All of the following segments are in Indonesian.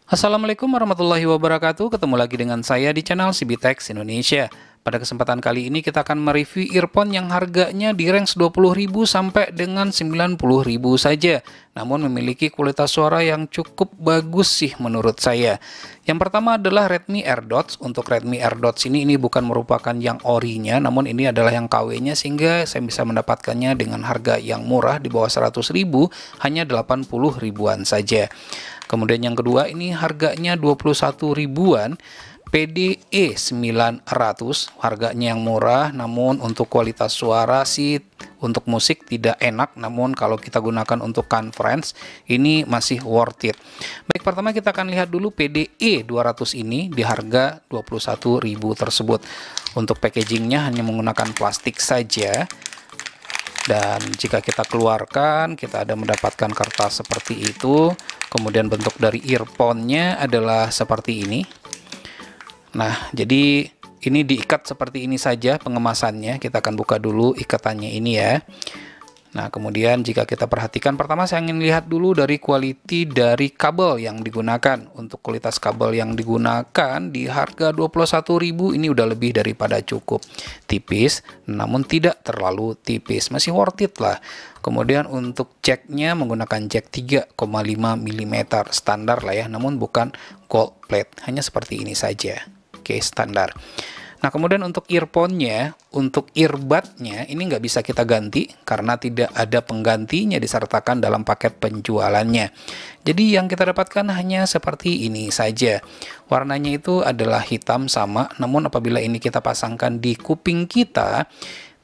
Assalamualaikum warahmatullahi wabarakatuh. Ketemu lagi dengan saya di channel CBTech Indonesia. Pada kesempatan kali ini kita akan mereview earphone yang harganya di range 20.000 sampai dengan 90.000 saja. Namun memiliki kualitas suara yang cukup bagus sih menurut saya. Yang pertama adalah Redmi AirDots. Untuk Redmi AirDots ini bukan merupakan yang orinya, namun ini adalah yang KW-nya sehingga saya bisa mendapatkannya dengan harga yang murah di bawah 100.000, hanya 80 ribuan saja. Kemudian yang kedua ini harganya 21 ribuan, PDE 900, harganya yang murah, namun untuk kualitas suara sih untuk musik tidak enak, namun kalau kita gunakan untuk conference ini masih worth it. Baik, pertama kita akan lihat dulu PDE 200 ini di harga 21.000 tersebut. Untuk packagingnya hanya menggunakan plastik saja. Dan jika kita keluarkan, kita ada mendapatkan kertas seperti itu. Kemudian bentuk dari earphone-nya adalah seperti ini. Nah, jadi ini diikat seperti ini saja pengemasannya. Kita akan buka dulu ikatannya ini ya. Nah, kemudian jika kita perhatikan, pertama saya ingin lihat dulu dari quality dari kabel yang digunakan. Untuk kualitas kabel yang digunakan di harga 21.000 ini udah lebih daripada cukup. Tipis, namun tidak terlalu tipis. Masih worth it lah. Kemudian untuk jacknya menggunakan jack 3,5 mm standar lah ya, namun bukan gold plate. Hanya seperti ini saja. Oke, standar. Nah, kemudian untuk earphone-nya, untuk earbud-nya ini nggak bisa kita ganti karena tidak ada penggantinya disertakan dalam paket penjualannya. Jadi yang kita dapatkan hanya seperti ini saja. Warnanya itu adalah hitam sama, namun apabila ini kita pasangkan di kuping kita,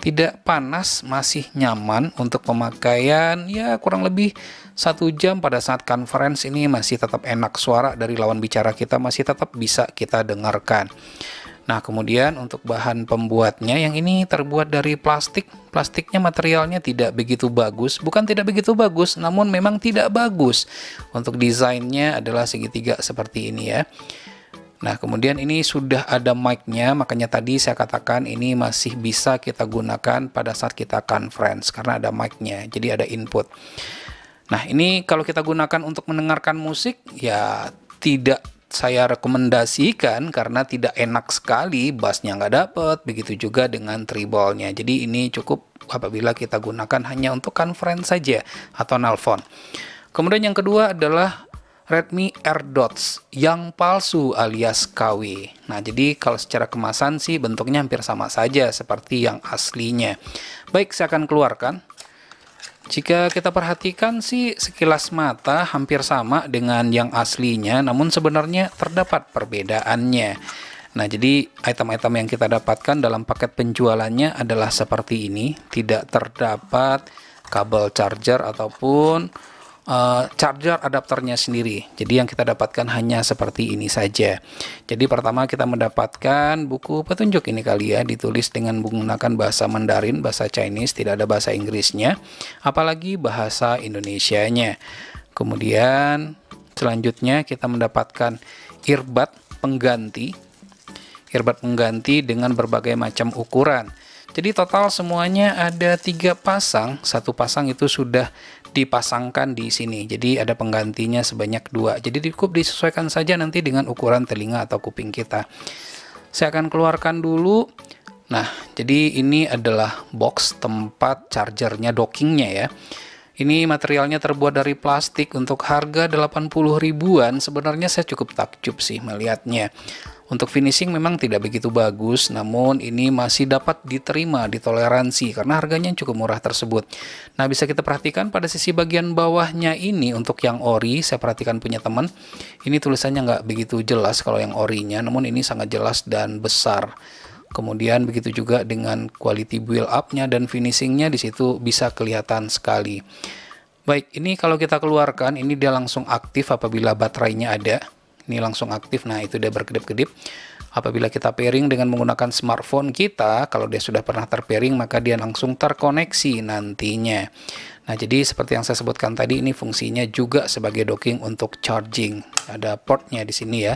tidak panas, masih nyaman untuk pemakaian, ya kurang lebih 1 jam pada saat conference ini masih tetap enak, suara dari lawan bicara kita masih tetap bisa kita dengarkan. Nah, kemudian untuk bahan pembuatnya yang ini terbuat dari plastik. Plastiknya materialnya tidak begitu bagus. Bukan tidak begitu bagus, namun memang tidak bagus. Untuk desainnya adalah segitiga seperti ini ya. Nah, kemudian ini sudah ada mic-nya, makanya tadi saya katakan ini masih bisa kita gunakan pada saat kita conference karena ada mic-nya, jadi ada input. Nah, ini kalau kita gunakan untuk mendengarkan musik, ya tidak saya rekomendasikan karena tidak enak sekali, bassnya nggak dapet, begitu juga dengan treble-nya. Jadi ini cukup apabila kita gunakan hanya untuk conference saja atau nelpon. Kemudian yang kedua adalah Redmi AirDots yang palsu alias KW. Nah, jadi kalau secara kemasan sih bentuknya hampir sama saja seperti yang aslinya. Baik, saya akan keluarkan. Jika kita perhatikan sih sekilas mata hampir sama dengan yang aslinya, namun sebenarnya terdapat perbedaannya. Nah, jadi item-item yang kita dapatkan dalam paket penjualannya adalah seperti ini. Tidak terdapat kabel charger ataupun charger adapternya sendiri. Jadi yang kita dapatkan hanya seperti ini saja. Jadi pertama kita mendapatkan buku petunjuk ini kali ya, ditulis dengan menggunakan bahasa Mandarin, bahasa Chinese, tidak ada bahasa Inggrisnya, apalagi bahasa Indonesianya. Kemudian selanjutnya kita mendapatkan earbud pengganti. Earbud pengganti dengan berbagai macam ukuran. Jadi total semuanya ada 3 pasang, 1 pasang itu sudah dipasangkan di sini. Jadi ada penggantinya sebanyak 2. Jadi cukup disesuaikan saja nanti dengan ukuran telinga atau kuping kita. Saya akan keluarkan dulu. Nah, jadi ini adalah box tempat chargernya, dockingnya ya. Ini materialnya terbuat dari plastik. Untuk harga 80 ribuan sebenarnya saya cukup takjub sih melihatnya. Untuk finishing memang tidak begitu bagus, namun ini masih dapat diterima, ditoleransi karena harganya cukup murah tersebut. Nah, bisa kita perhatikan pada sisi bagian bawahnya ini untuk yang ori, saya perhatikan punya teman, ini tulisannya nggak begitu jelas kalau yang orinya, namun ini sangat jelas dan besar. Kemudian begitu juga dengan quality build up-nya dan finishingnya di situ bisa kelihatan sekali. Baik, ini kalau kita keluarkan, ini dia langsung aktif apabila baterainya ada. Ini langsung aktif, nah itu dia berkedip-kedip. Apabila kita pairing dengan menggunakan smartphone kita, kalau dia sudah pernah terpairing maka dia langsung terkoneksi nantinya. Nah, jadi seperti yang saya sebutkan tadi, ini fungsinya juga sebagai docking untuk charging. Ada portnya di sini ya.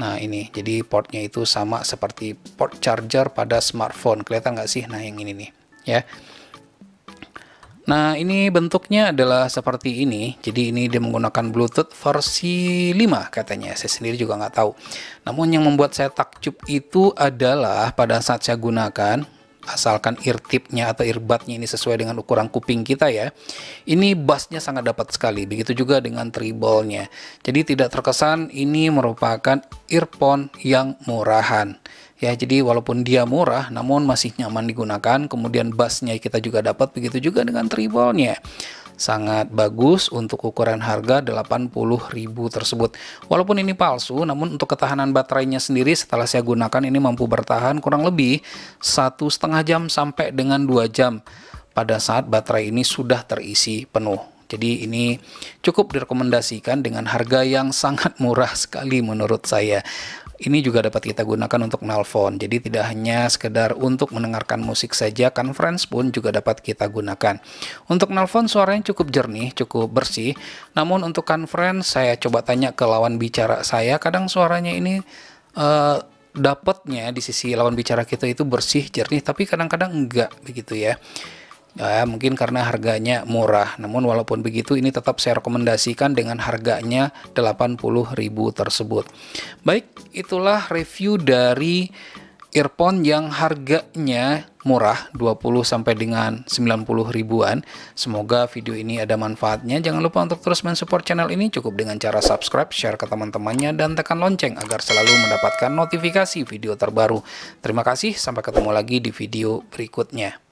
Nah, ini jadi portnya itu sama seperti port charger pada smartphone. Kelihatan nggak sih? Nah, yang ini nih ya. Nah, ini bentuknya adalah seperti ini. Jadi ini dia menggunakan Bluetooth versi 5 katanya. Saya sendiri juga nggak tahu. Namun yang membuat saya takjub itu adalah pada saat saya gunakan, asalkan ear tipnya atau earbudnya ini sesuai dengan ukuran kuping kita ya, ini bassnya sangat dapat sekali. Begitu juga dengan treble-nya. Jadi tidak terkesan ini merupakan earphone yang murahan ya. Jadi walaupun dia murah namun masih nyaman digunakan. Kemudian bassnya kita juga dapat, begitu juga dengan treble-nya. Sangat bagus untuk ukuran harga 80.000 tersebut. Walaupun ini palsu, namun untuk ketahanan baterainya sendiri setelah saya gunakan ini mampu bertahan kurang lebih 1,5 jam sampai dengan 2 jam pada saat baterai ini sudah terisi penuh. Jadi ini cukup direkomendasikan dengan harga yang sangat murah sekali menurut saya. Ini juga dapat kita gunakan untuk nelpon. Jadi tidak hanya sekedar untuk mendengarkan musik saja, conference pun juga dapat kita gunakan. Untuk nelpon suaranya cukup jernih, cukup bersih. Namun untuk conference saya coba tanya ke lawan bicara saya, kadang suaranya ini dapatnya di sisi lawan bicara kita itu bersih, jernih, tapi kadang-kadang enggak begitu ya. Ya, mungkin karena harganya murah. Namun walaupun begitu ini tetap saya rekomendasikan dengan harganya 80.000 tersebut. Baik, itulah review dari earphone yang harganya murah 20 sampai dengan 90 ribuan. Semoga video ini ada manfaatnya. Jangan lupa untuk terus mensupport channel ini cukup dengan cara subscribe, share ke teman-temannya, dan tekan lonceng agar selalu mendapatkan notifikasi video terbaru. Terima kasih, sampai ketemu lagi di video berikutnya.